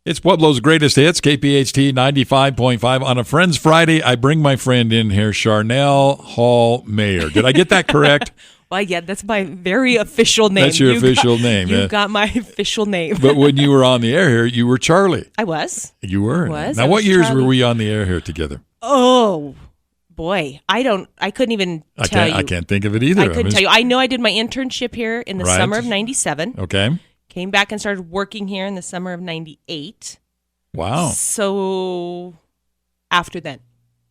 It's Pueblo's greatest hits, KPHT 95.5. On a Friends Friday, I bring my friend in here, Charnell Mayer. Did I get that correct? Well, yeah, that's my very official name. That's your official name. You got my official name. But when you were on the air here, you were Charlie. I was. You were? I was. Now, what years were we on the air here together? Oh, boy. I couldn't even tell you. I can't think of it either. I couldn't tell you. I know I did my internship here in the summer of 97. Okay. Came back and started working here in the summer of 98. Wow. So after then.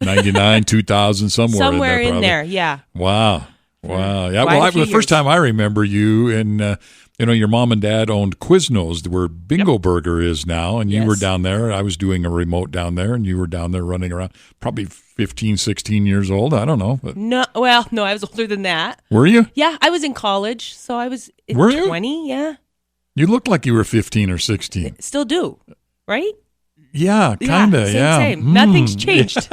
99, 2000, somewhere in there, yeah. Wow. Yeah. Well, the first time I remember you, and your mom and dad owned Quiznos, where Bingo Burger is now, and you were down there. I was doing a remote down there, and you were down there running around, probably 15, 16 years old. I don't know. But. No, I was older than that. Were you? Yeah, I was in college, so I was were 20, yeah. You looked like you were 15 or 16. Still do, right? Yeah, kind of, Same. Nothing's changed.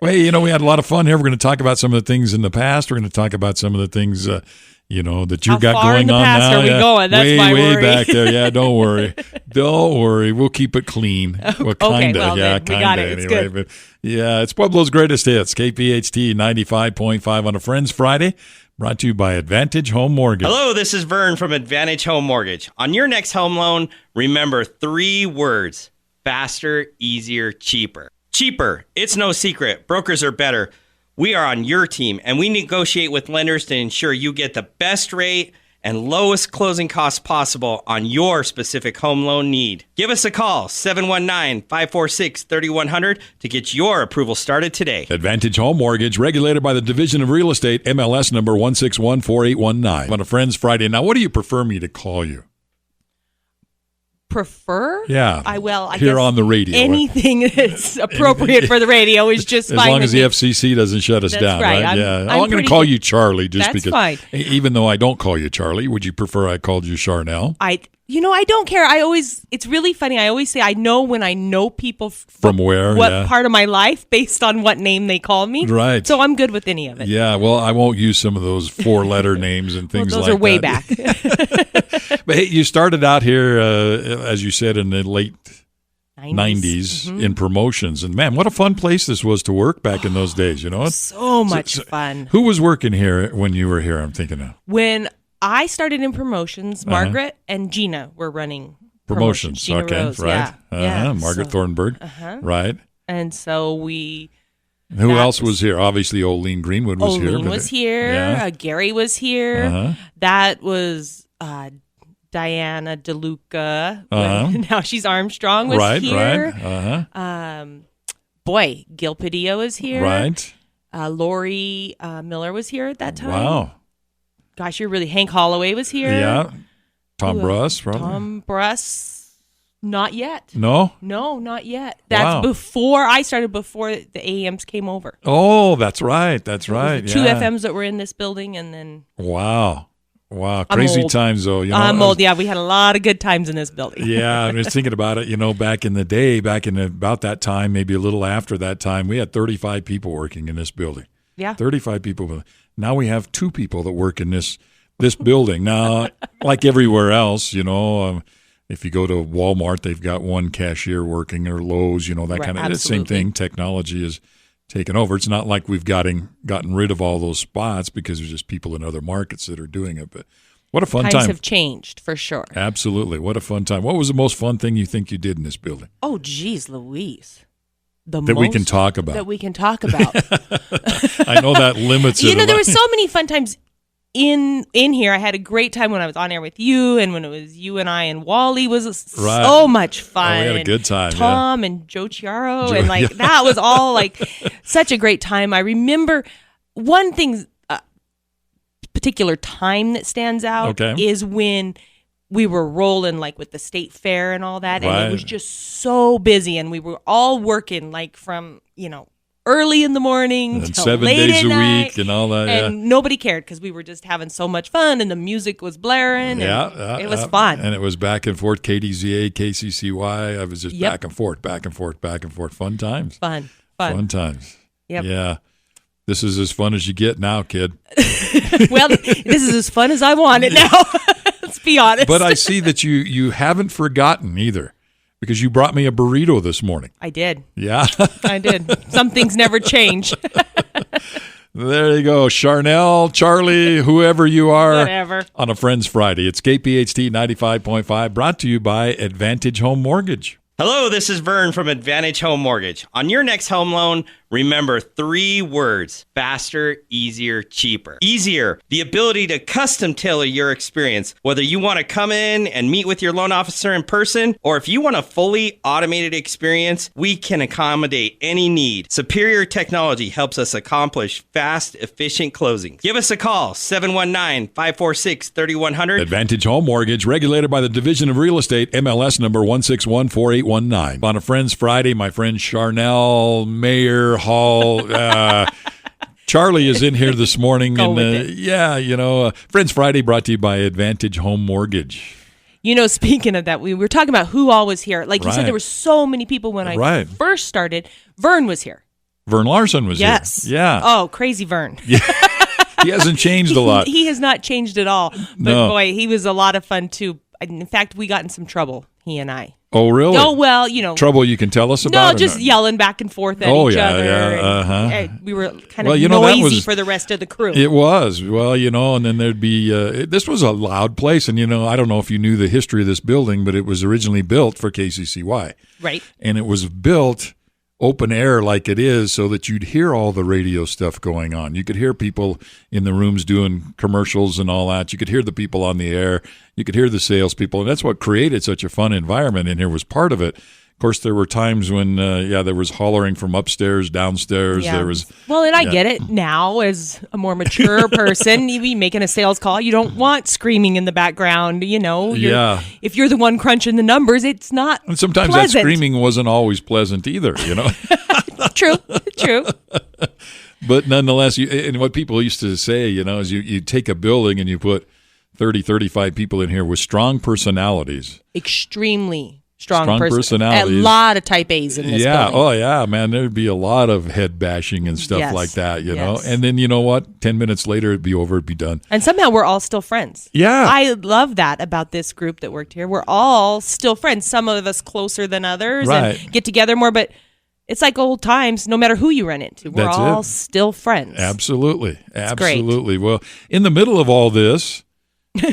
Well, we had a lot of fun here. We're going to talk about some of the things in the past. We're going to talk about some of the things, that you got How far going in the on past now. are we going? That's my way worry. back there. Yeah, don't worry. Don't worry. We'll keep it clean. Well, kind of. Then we got it. It's anyway. good. But yeah, it's Pueblo's greatest hits. KPHT 95.5 on a Friends Friday. Brought to you by Advantage Home Mortgage. Hello, this is Vern from Advantage Home Mortgage. On your next home loan, remember 3 words: faster, easier, cheaper. Cheaper. It's no secret. Brokers are better. We are on your team, and we negotiate with lenders to ensure you get the best rate and lowest closing costs possible on your specific home loan need. Give us a call, 719-546-3100, to get your approval started today. Advantage Home Mortgage, regulated by the Division of Real Estate, MLS number 1614819. On a Friends Friday. Now, what do you prefer me to call you? Prefer? Yeah. I here guess on the radio. Anything that's appropriate for the radio is just fine. As long as the FCC doesn't shut us down, right? I'm going to call you Charlie just that's because. Fine. Even though I don't call you Charlie, would you prefer I called you Charnell? I don't care. It's really funny. I always say I know when I know people from where, what part of my life based on what name they call me. Right. So I'm good with any of it. Yeah. Well, I won't use some of those 4-letter names and things those like are way that. back. But hey, you started out here, as you said, in the late 90s in promotions. And man, what a fun place this was to work back in those days, So much fun. Who was working here when you were here, I'm thinking of? When I started in promotions, Margaret and Gina were running promotions. Gina okay, Rose, right. Yeah. Margaret Thornburg, right. And so we... Who else was here? Obviously, Olene Greenwood was here. Olene was here. Yeah. Gary was here. That was... Diana DeLuca. Now she's Armstrong was here. Boy, Gil Padilla was here. Right. Lori Miller was here at that time. Wow. Gosh, you're really... Hank Holloway was here. Yeah. Tom Bruss, probably. Tom Bruss, not yet. No, not yet. That's before I started, before the AMs came over. Oh, that's right. That's right. Two FMs that were in this building, and then... Wow. Crazy times, though. I'm old. Yeah, we had a lot of good times in this building. Yeah, I was thinking about it. Back in the day, about that time, maybe a little after that time, we had 35 people working in this building. Yeah, 35 people. Now we have 2 people that work in this building. Now, like everywhere else, if you go to Walmart, they've got 1 cashier working, or Lowe's, that kind of. It's the same thing. Technology is taken over. It's not like we've gotten rid of all those spots because there's just people in other markets that are doing it. But what a fun time. Times have changed, for sure. Absolutely. What a fun time. What was the most fun thing you think you did in this building? Oh, geez, Louise. We can talk about. That we can talk about. I know that limits it. There were so many fun times in here. I had a great time when I was on air with you, and when it was you and I, and Wally was so much fun. We had a good time. Tom and Joe Chiaro, and that was all such a great time. I remember one thing, particular time that stands out is when we were rolling with the state fair and all that, and it was just so busy, and we were all working from early in the morning and till 7 late days at a night, week and all that. and nobody cared because we were just having so much fun, and the music was blaring. And it was fun, and it was back and forth. KDZA, KCCY. I was just back and forth. Fun times. Fun times. Yep. Yeah. This is as fun as you get now, kid. Well, this is as fun as I want it now. Let's be honest. But I see that you haven't forgotten either, because you brought me a burrito this morning. I did. Yeah. I did. Some things never change. There you go. Charnell, Charlie, whoever you are. Whatever. On a Friends Friday. It's KPHT 95.5, brought to you by Advantage Home Mortgage. Hello, this is Vern from Advantage Home Mortgage. On your next home loan, remember 3 words: faster, easier, cheaper. Easier, the ability to custom tailor your experience, whether you want to come in and meet with your loan officer in person, or if you want a fully automated experience, we can accommodate any need. Superior technology helps us accomplish fast, efficient closing. Give us a call, 719-546-3100. Advantage Home Mortgage, regulated by the Division of Real Estate, MLS number 1614819. On a Friends Friday, my friend Charnell Mayer Hall. Charlie is in here this morning. Friends Friday brought to you by Advantage Home Mortgage. Speaking of that, we were talking about who all was here. Like you said, there were so many people when I first started. Vern was here. Vern Larson was here. Yes. Yeah. Oh, crazy Vern. Yeah. He hasn't changed a lot. He has not changed at all. But boy, he was a lot of fun too. In fact, we got in some trouble, he and I. Oh, really? Oh, well, Trouble you can tell us about? No, just yelling back and forth at each other. Yeah. We were kind of noisy for the rest of the crew. It was. Well, and then there'd be, this was a loud place. And, I don't know if you knew the history of this building, but it was originally built for KCCY. Right. And it was built open air like it is so that you'd hear all the radio stuff going on. You could hear people in the rooms doing commercials and all that. You could hear the people on the air. You could hear the salespeople. And that's what created such a fun environment in here, was part of it. Of course, there were times when, there was hollering from upstairs, downstairs. Yeah. There was. Well, and I get it now as a more mature person. You be making a sales call. You don't want screaming in the background. If you're the one crunching the numbers, it's not. And sometimes pleasant. that screaming wasn't always pleasant either. True. But nonetheless, and what people used to say, is you take a building and you put 30, 35 people in here with strong personalities. Extremely strong personalities. A lot of type A's in this building. Oh yeah, man. There'd be a lot of head bashing and stuff like that, know. And then you know what? 10 minutes later, it'd be over. It'd be done. And somehow we're all still friends. Yeah. I love that about this group that worked here. We're all still friends. Some of us closer than others and get together more, but it's like old times, no matter who you run into. We're all still friends. Absolutely. Absolutely. Great. Well, in the middle of all this,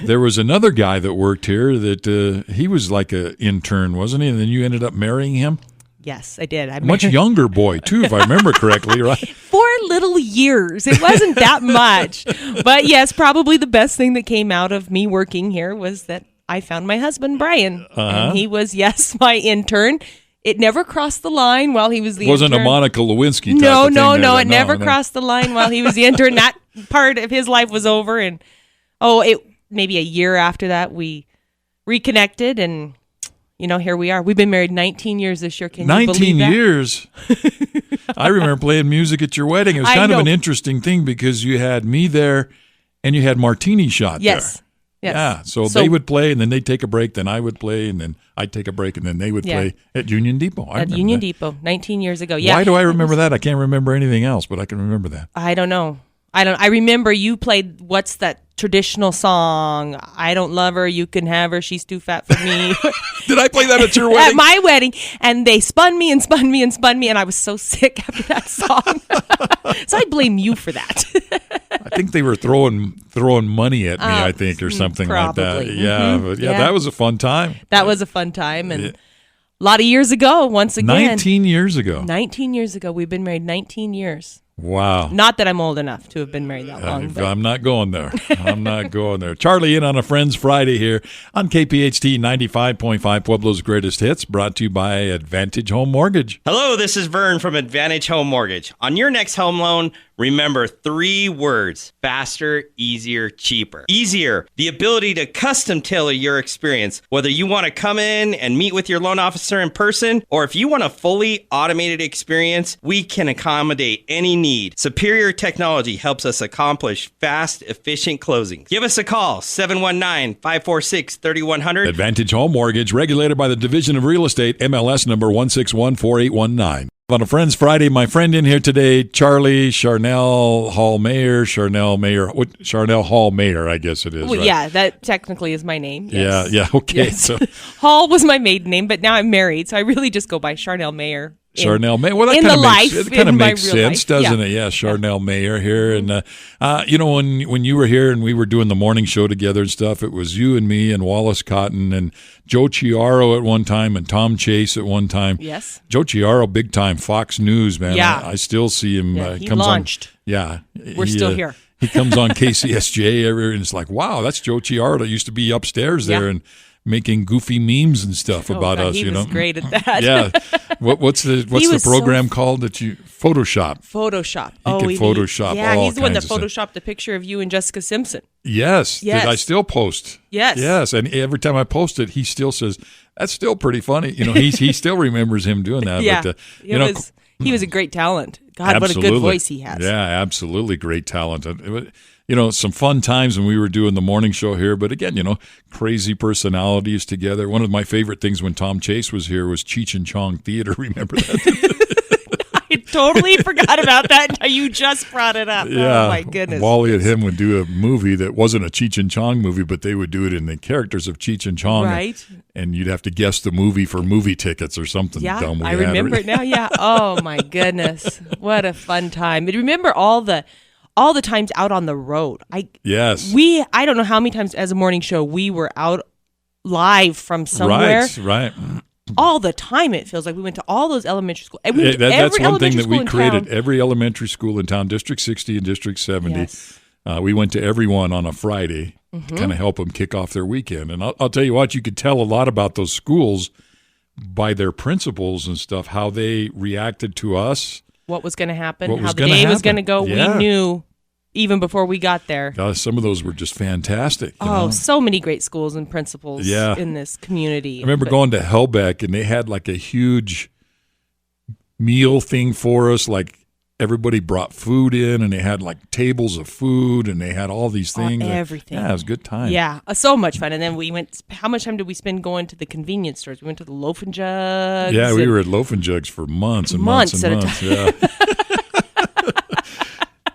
there was another guy that worked here that he was like an intern, wasn't he? And then you ended up marrying him? Yes, I did. Much younger boy, too, if I remember correctly, right? 4 little years. It wasn't that much. But yes, probably the best thing that came out of me working here was that I found my husband, Brian. And he was, my intern. It never crossed the line while he was the intern. Wasn't a Monica Lewinsky type of thing. No. It never crossed the line while he was the intern. That part of his life was over. And, maybe a year after that, we reconnected. And, here we are. We've been married 19 years this year. Can you believe that? 19 years? I remember playing music at your wedding. It was kind of an interesting thing because you had me there and you had Martini Shot there. Yes. Yeah, so they would play, and then they'd take a break, then I would play, and then I'd take a break, and then they would play at Union Depot. At Union Depot, 19 years ago, yeah. Why do I remember that? I can't remember anything else, but I can remember that. I don't know. I remember you played, what's that traditional song? I don't love her, you can have her, she's too fat for me. Did I play that at your wedding? At my wedding, and they spun me, and I was so sick after that song. So I blame you for that. I think they were throwing money at me, I think, or something probably. like that. Yeah, but that was a fun time. That was a fun time, and a lot of years ago, once again. 19 years ago. 19 years ago. We've been married 19 years. Wow. Not that I'm old enough to have been married that long. I'm not going there. I'm not going there. Charlie in on a Friends Friday here on KPHT 95.5, Pueblo's Greatest Hits, brought to you by Advantage Home Mortgage. Hello, this is Vern from Advantage Home Mortgage. On your next home loan, remember 3 words: faster, easier, cheaper. Easier, the ability to custom tailor your experience, whether you want to come in and meet with your loan officer in person, or if you want a fully automated experience, we can accommodate any need. Superior technology helps us accomplish fast, efficient closing. Give us a call, 719-546-3100. Advantage Home Mortgage, regulated by the Division of Real Estate, MLS number 1614819. On a Friends Friday, my friend in here today, Charnell Mayer, Charnell Hall Mayer, I guess it is. Well, right? Yeah, that technically is my name. Yes. Yeah, okay. Yes. So Hall was my maiden name, but now I'm married, so I really just go by Charnell Mayer. Charnell Mayer. Well, that kind of makes sense, doesn't it? Yeah, Charnell Mayer here. And, when you were here and we were doing the morning show together and stuff, it was you and me and Wallace Cotton and Joe Chiaro at one time and Tom Chase at one time. Yes. Joe Chiaro, big time, Fox News, man. Yeah. I still see him. He launched. We're still here. He comes on KCSJ and it's like, wow, that's Joe Chiaro that used to be upstairs there and making goofy memes and stuff about us. He was great at that. Yeah. What's the program called that you Photoshop? Photoshop. He can Photoshop. Yeah, all he's the one that kinds of photoshopped the picture of you and Jessica Simpson. Yes. Did I still post? Yes. Yes. And every time I post it, he still says that's still pretty funny. He still remembers him doing that. Yeah. But, he was a great talent. God, absolutely. what a good voice he has. Yeah, absolutely great talent. Some fun times when we were doing the morning show here. But again, crazy personalities together. One of my favorite things when Tom Chase was here was Cheech and Chong Theater. Remember that? I totally forgot about that until you just brought it up. Yeah. Oh, my goodness. Wally and him would do a movie that wasn't a Cheech and Chong movie, but they would do it in the characters of Cheech and Chong. Right. And you'd have to guess the movie for movie tickets or something dumb. I remember it now. Yeah. Oh, my goodness. What a fun time. And remember all the times out on the road. Yes. I don't know how many times as a morning show we were out live from somewhere. Right. All the time it feels like we went to all those elementary schools. That's one thing that we created. Every elementary school in town, District 60 and District 70. Yes. We went to every one on a Friday to kind of help them kick off their weekend. And I'll tell you what, you could tell a lot about those schools by their principals and stuff, how they reacted to us. What was going to happen, how the day was going to go. Yeah. We knew even before we got there. Some of those were just fantastic. So many great schools and principals in this community. I remember going to Hellbeck, and they had like a huge meal thing for us. Like everybody brought food in, and they had like tables of food, and they had all these things. Everything. Yeah, it was a good time. Yeah, so much fun. And then we went, how much time did we spend going to the convenience stores? We went to the Loaf and Jugs. Yeah, we were at Loaf and Jugs for months and months and months. Yeah.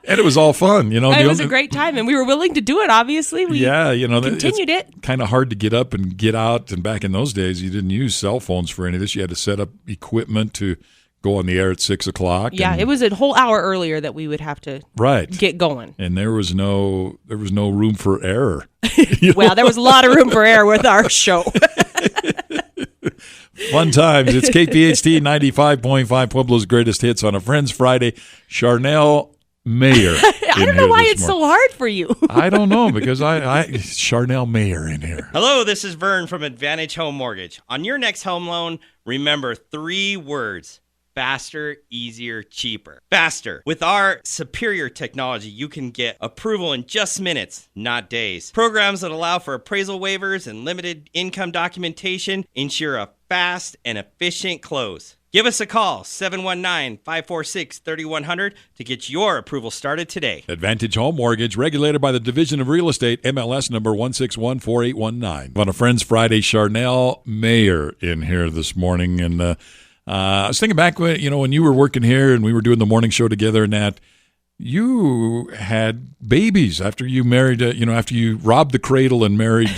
And it was all fun, It was a great time, and we were willing to do it, obviously. We continued it. Kind of hard to get up and get out, and back in those days, you didn't use cell phones for any of this. You had to set up equipment to go on the air at 6 o'clock. Yeah, it was a whole hour earlier that we would have to get going. And there was no room for error. Well, there was a lot of room for error with our show. Fun times. It's KPHT 95.5, Pueblo's greatest hits on a Friends Friday. Charnell Mayer. I don't know why it's so hard for you. I don't know, because I Charnell Mayer in here. Hello, this is Vern from Advantage Home Mortgage. On your next home loan, remember 3 words: faster, easier, cheaper. Faster. With our superior technology, you can get approval in just minutes, not days. Programs that allow for appraisal waivers and limited income documentation ensure a fast and efficient close. Give us a call, 719-546-3100, to get your approval started today. Advantage Home Mortgage, regulated by the Division of Real Estate, MLS number 1614819. On a Friends Friday, Charnell Mayer in here this morning. And I was thinking back when you were working here and we were doing the morning show together, and that you had babies after you married, after you robbed the cradle and married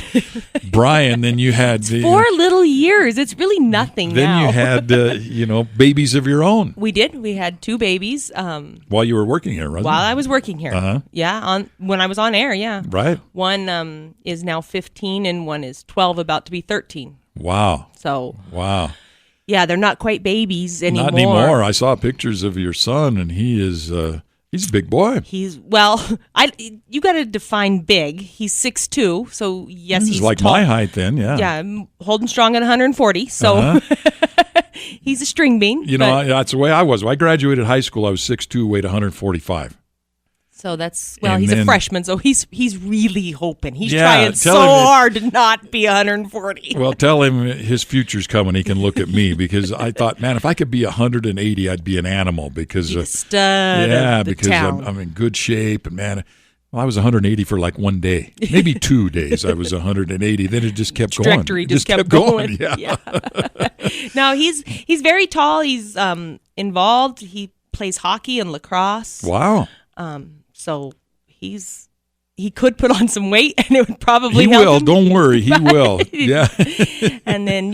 Brian. Then you had 4 little years. It's really nothing then now. You had, babies of your own. We did. We had 2 babies. While you were working here, right? While I was working here. Uh-huh. Yeah, when I was on air, yeah. Right. One is now 15 and one is 12, about to be 13. Wow. So. Wow. Yeah, they're not quite babies anymore. Not anymore. I saw pictures of your son, and he is... he's a big boy. You got to define big. He's 6'2", so yes, he's like tall. My height then, yeah. Yeah, I'm holding strong at 140, so he's a string bean. That's the way I was. When I graduated high school, I was 6'2", weighed 145. So he's a freshman, so he's really hoping. He's trying so him hard to not be 140. Well, tell him his future's coming. He can look at me, because I thought, man, if I could be 180, I'd be an animal, because stud of the because town. I'm in good shape, and man, Well, I was 180 for like one day, maybe 2 days. I was 180. Then it just kept going. Trajectory just kept going. Yeah. No, he's very tall. He's involved. He plays hockey and lacrosse. Wow. So he could put on some weight, and it would probably help will. him. Don't worry, he will. Yeah. And then